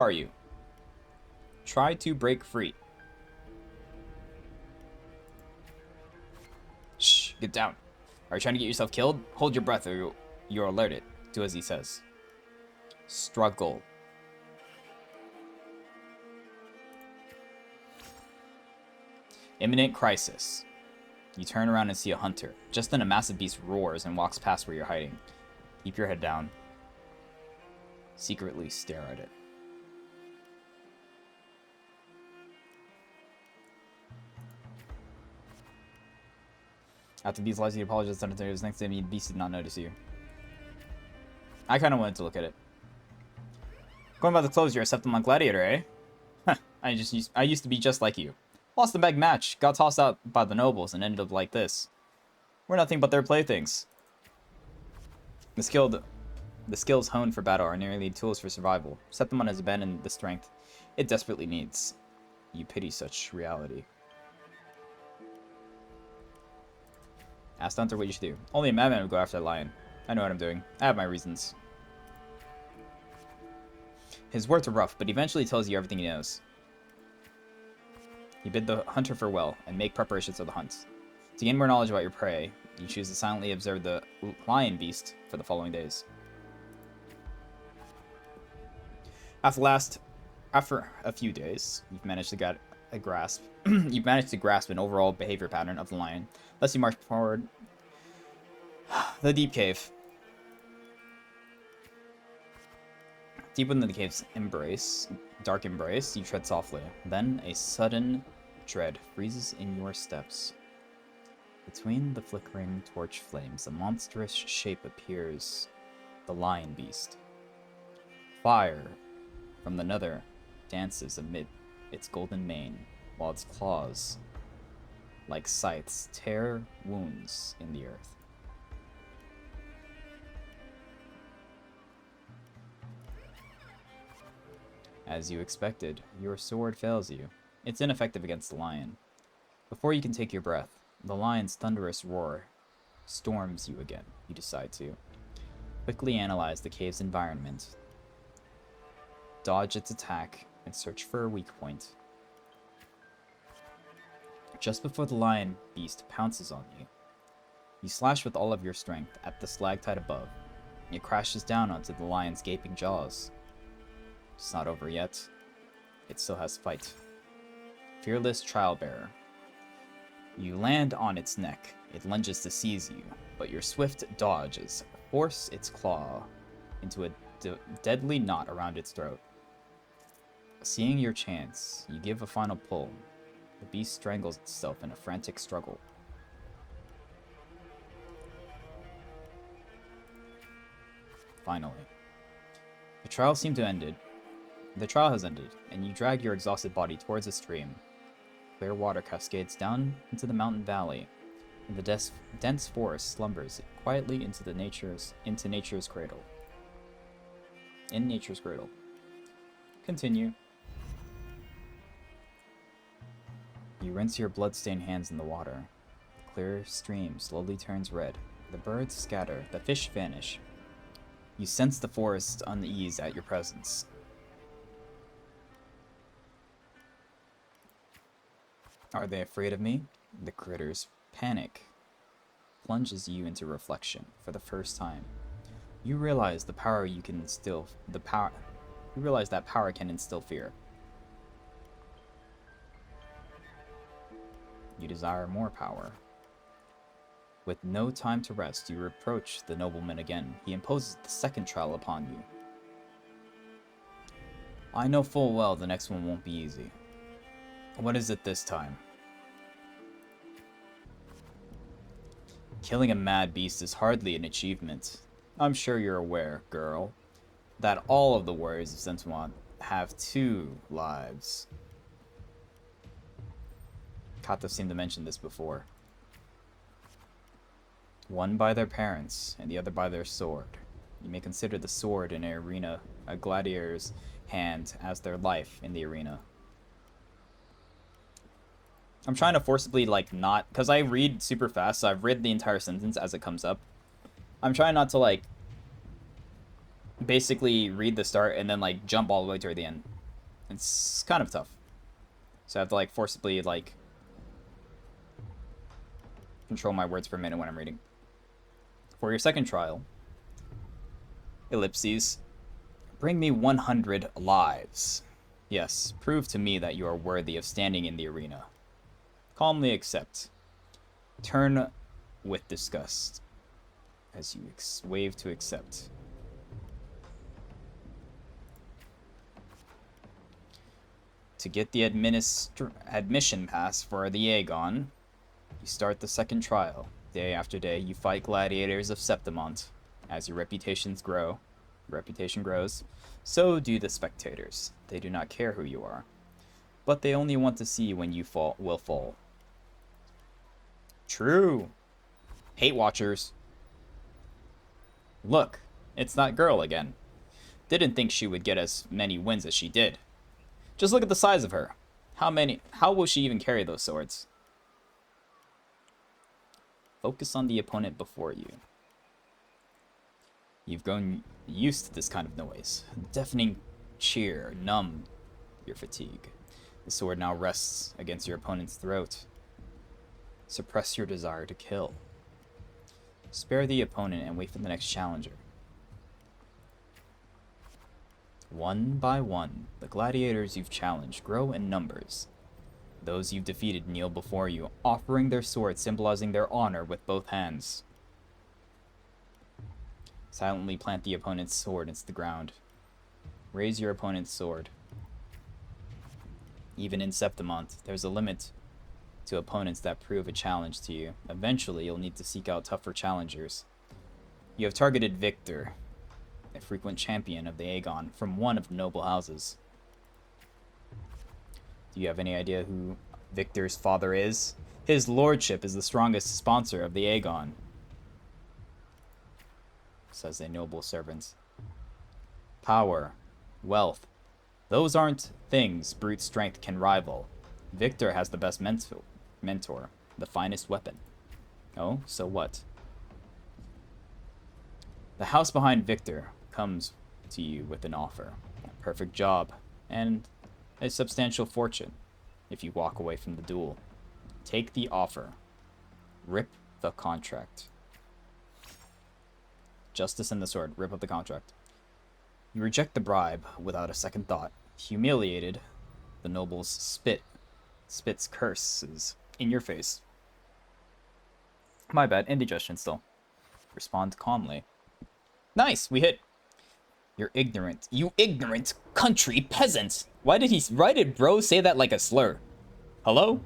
Are you? Try to break free. Shh, get down. Are you trying to get yourself killed? Hold your breath or you're alerted. Do as he says. Struggle. Imminent crisis. You turn around and see a hunter. Just then a massive beast roars and walks past where you're hiding. Keep your head down. Secretly stare at it. After the beast lies, you apologize to the next day, the beast did not notice you. I kind of wanted to look at it. Going by the clothes, you're a Septimon gladiator, eh? Huh, I used to be just like you. Lost the big match, got tossed out by the nobles, and ended up like this. We're nothing but their playthings. The skills honed for battle are nearly tools for survival. Septimon has abandoned the strength it desperately needs. You pity such reality. Ask Hunter what you should do. Only a madman would go after a lion. I know what I'm doing. I have my reasons. His words are rough, but he eventually tells you everything he knows. You bid the hunter farewell and make preparations for the hunt. To gain more knowledge about your prey, you choose to silently observe the lion beast for the following days. After a few days, you've managed to get a grasp. You've managed to grasp an overall behavior pattern of the lion. Thus, you march forward the deep cave. Deep within the cave's dark embrace, you tread softly. Then, a sudden dread freezes in your steps. Between the flickering torch flames, a monstrous shape appears. The lion beast. Fire from the nether dances amid its golden mane, while its claws, like scythes, tear wounds in the earth. As you expected, your sword fails you. It's ineffective against the lion. Before you can take your breath, the lion's thunderous roar storms you again. You decide to quickly analyze the cave's environment, dodge its attack, and search for a weak point. Just before the lion beast pounces on you, you slash with all of your strength at the stalactite above. It crashes down onto the lion's gaping jaws. It's not over yet. It still has fight. Fearless trial bearer. You land on its neck. It lunges to seize you, but your swift dodges force its claw into a deadly knot around its throat. Seeing your chance, you give a final pull. The beast strangles itself in a frantic struggle. Finally, the trial seemed to ended. The trial has ended, and you drag your exhausted body towards a stream. Clear water cascades down into the mountain valley, and the dense forest slumbers quietly into nature's cradle. In nature's cradle. Continue. You rinse your blood-stained hands in the water. The clear stream slowly turns red. The birds scatter. The fish vanish. You sense the forest's unease at your presence. Are they afraid of me? The critters panic. Plunges you into reflection for the first time. You realize the power you can instill. You realize that power can instill fear. You desire more power. With no time to rest, you approach the nobleman again. He imposes the second trial upon you. I know full well the next one won't be easy. What is it this time? Killing a mad beast is hardly an achievement. I'm sure you're aware, girl, that all of the warriors of 𝓶𝓾𝓼𝓲𝓬 have 2 lives. Kato seemed to mention this before. One by their parents, and the other by their sword. You may consider the sword in a gladiator's hand as their life in the arena. I'm trying to forcibly, not... Because I read super fast, so I've read the entire sentence as it comes up. I'm trying not to, basically read the start and then like jump all the way toward the end. It's kind of tough. So I have to like forcibly like control my words for a minute when I'm reading. For your second trial, ellipses, bring me 100 lives. Yes, prove to me that you are worthy of standing in the arena. Calmly accept. Turn with disgust as you wave to accept. To get the admission pass for the Aegon, you start the second trial. Day after day, you fight gladiators of 𝓗𝓼𝓲𝓬. As your reputation grows, so do the spectators. They do not care who you are, but they only want to see when you will fall. True. Hate watchers. Look, it's that girl again. Didn't think she would get as many wins as she did. Just look at the size of her. How will she even carry those swords? Focus on the opponent before you. You've grown used to this kind of noise. Deafening cheer numb your fatigue. The sword now rests against your opponent's throat. Suppress your desire to kill. Spare the opponent and wait for the next challenger. One by one, the gladiators you've challenged grow in numbers. Those you've defeated kneel before you, offering their swords, symbolizing their honor with both hands. Silently plant the opponent's sword into the ground. Raise your opponent's sword. Even in 𝓗𝓼𝓲𝓬, there's a limit to opponents that prove a challenge to you. Eventually, you'll need to seek out tougher challengers. You have targeted Victor, a frequent champion of the Aegon, from one of the noble houses. Do you have any idea who Victor's father is? His lordship is the strongest sponsor of the Aegon, says a noble servant. Power, wealth, those aren't things brute strength can rival. Victor has the best mentor, the finest weapon. Oh, so what? The house behind Victor comes to you with an offer, a perfect job, and a substantial fortune if you walk away from the duel. Take the offer. Rip the contract. Justice and the sword. Rip up the contract. You reject the bribe without a second thought. Humiliated, the nobles spits curses in your face. My bad. Indigestion still. Respond calmly. Nice, we hit. You're ignorant. You ignorant country peasant. Why did bro say that like a slur? Hello?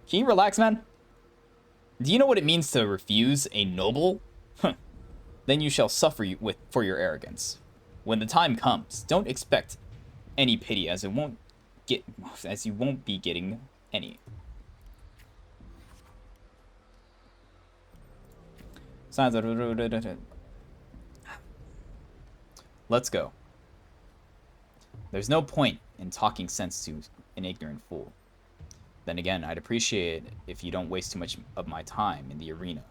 Can you relax, man? Do you know what it means to refuse a noble? Then you shall suffer for your arrogance. When the time comes, don't expect any pity, as you won't be getting any. Let's go. There's no point in talking sense to an ignorant fool. Then again, I'd appreciate it if you don't waste too much of my time in the arena.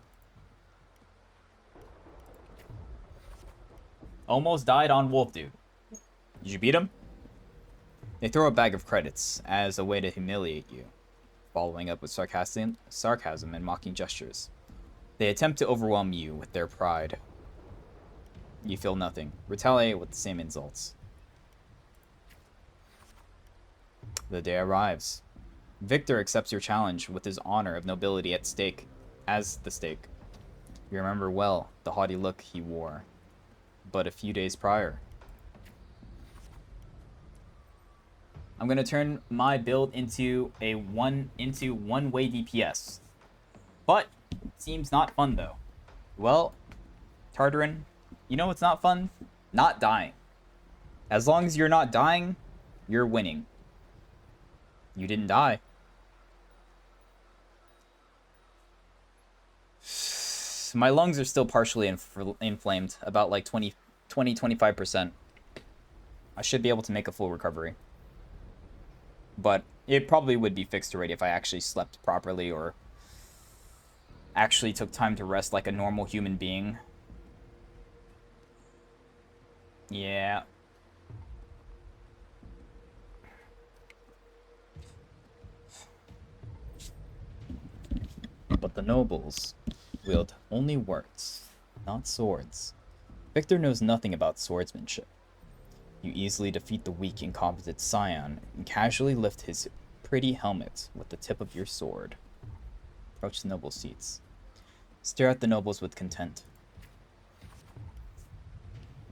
Almost died on Wolf Dude. Did you beat him? They throw a bag of credits as a way to humiliate you, following up with sarcasm and mocking gestures. They attempt to overwhelm you with their pride. You feel nothing. Retaliate with the same insults. The day arrives. Victor accepts your challenge with his honor of nobility at stake. As the stake. You remember well the haughty look he wore, but a few days prior. I'm gonna turn my build into one-way DPS, but it seems not fun though. Well, 𝓗𝓷𝓬, you know what's not fun? Not dying. As long as you're not dying, you're winning. You didn't die. My lungs are still partially inflamed, about like 20-25%. I should be able to make a full recovery. But it probably would be fixed already if I actually slept properly or actually took time to rest like a normal human being. Yeah. But the nobles wield only words, not swords. Victor knows nothing about swordsmanship. You easily defeat the weak, incompetent scion and casually lift his pretty helmet with the tip of your sword. Approach the noble seats. Stare at the nobles with content.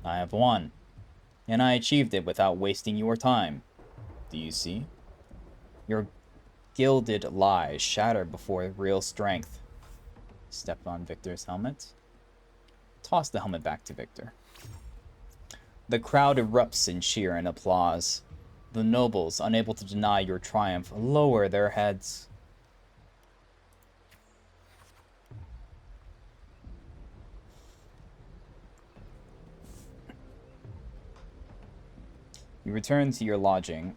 I have won, and I achieved it without wasting your time. Do you see? Your gilded lies shatter before real strength. Step on Victor's helmet. Toss the helmet back to Victor. The crowd erupts in cheer and applause. The nobles, unable to deny your triumph, lower their heads. You return to your lodging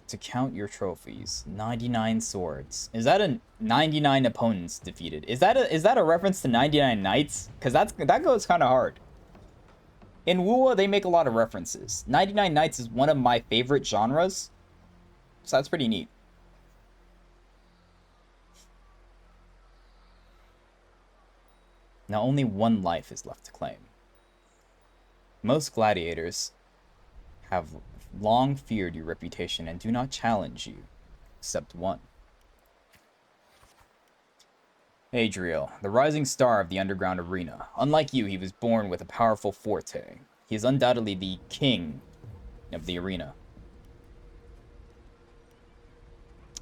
to count your trophies. 99 swords. Is that a 99 opponents defeated? Is that a reference to 99 knights? Because that goes kind of hard. In WUWA, they make a lot of references. 99 Nights is one of my favorite genres, so that's pretty neat. Now only one life is left to claim. Most gladiators have long feared your reputation and do not challenge you, except one. Adriel, the rising star of the underground arena. Unlike you, he was born with a powerful forte. He is undoubtedly the king of the arena.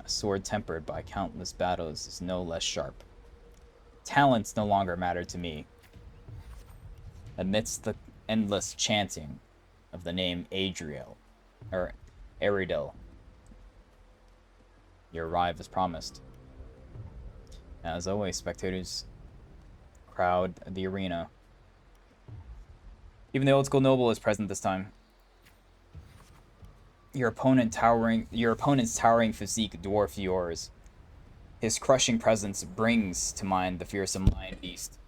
A sword tempered by countless battles is no less sharp. Talents no longer matter to me. Amidst the endless chanting of the name Adriel, or Eridel, your arrival is promised. As always, spectators crowd the arena. Even the old school noble is present this time. Your opponent's towering physique dwarfs yours. His crushing presence brings to mind the fearsome lion beast.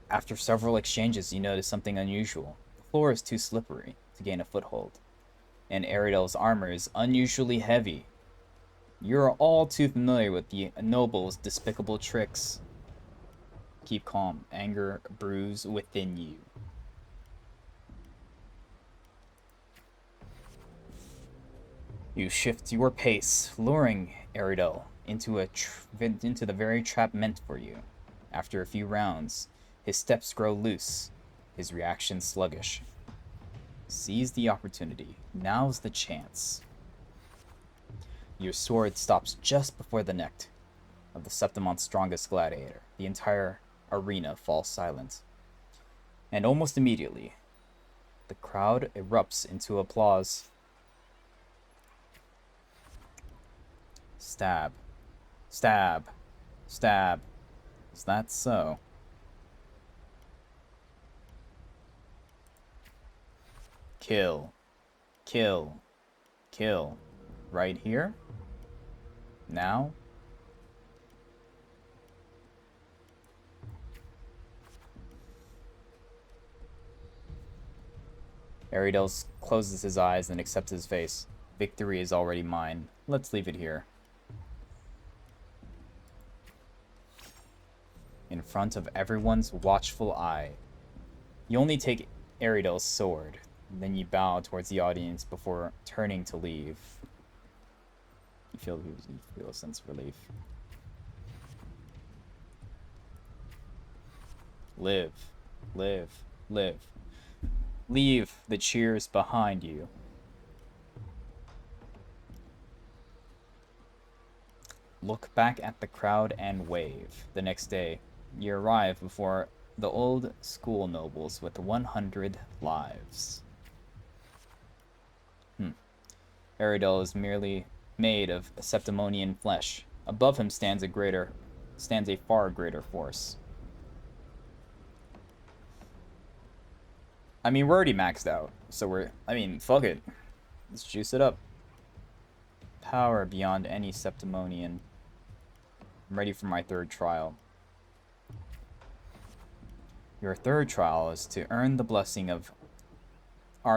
After several exchanges, you notice something unusual. The floor is too slippery to gain a foothold, and Aridel's armor is unusually heavy. You're all too familiar with the noble's despicable tricks. Keep calm. Anger brews within you. You shift your pace, luring Aridel into the very trap meant for you. After a few rounds, his steps grow loose, his reaction sluggish. Seize the opportunity. Now's the chance. Your sword stops just before the neck of the Septimon's strongest gladiator. The entire arena falls silent. And almost immediately, the crowd erupts into applause. Stab. Stab. Stab. Is that so? Kill. Kill. Kill. Right here? Now? Aridel closes his eyes and accepts his face. Victory is already mine. Let's leave it here. In front of everyone's watchful eye. You only take Aridel's sword, and then you bow towards the audience before turning to leave. You feel a sense of relief. Live. Live. Live. Leave the cheers behind you. Look back at the crowd and wave. The next day, you arrive before the old school nobles with 100 lives. Aridel is merely made of Septimonian flesh. Above him stands a far greater force. I mean, we're already maxed out, so fuck it. Let's juice it up. Power beyond any Septimonian. I'm ready for my third trial. Your third trial is to earn the blessing of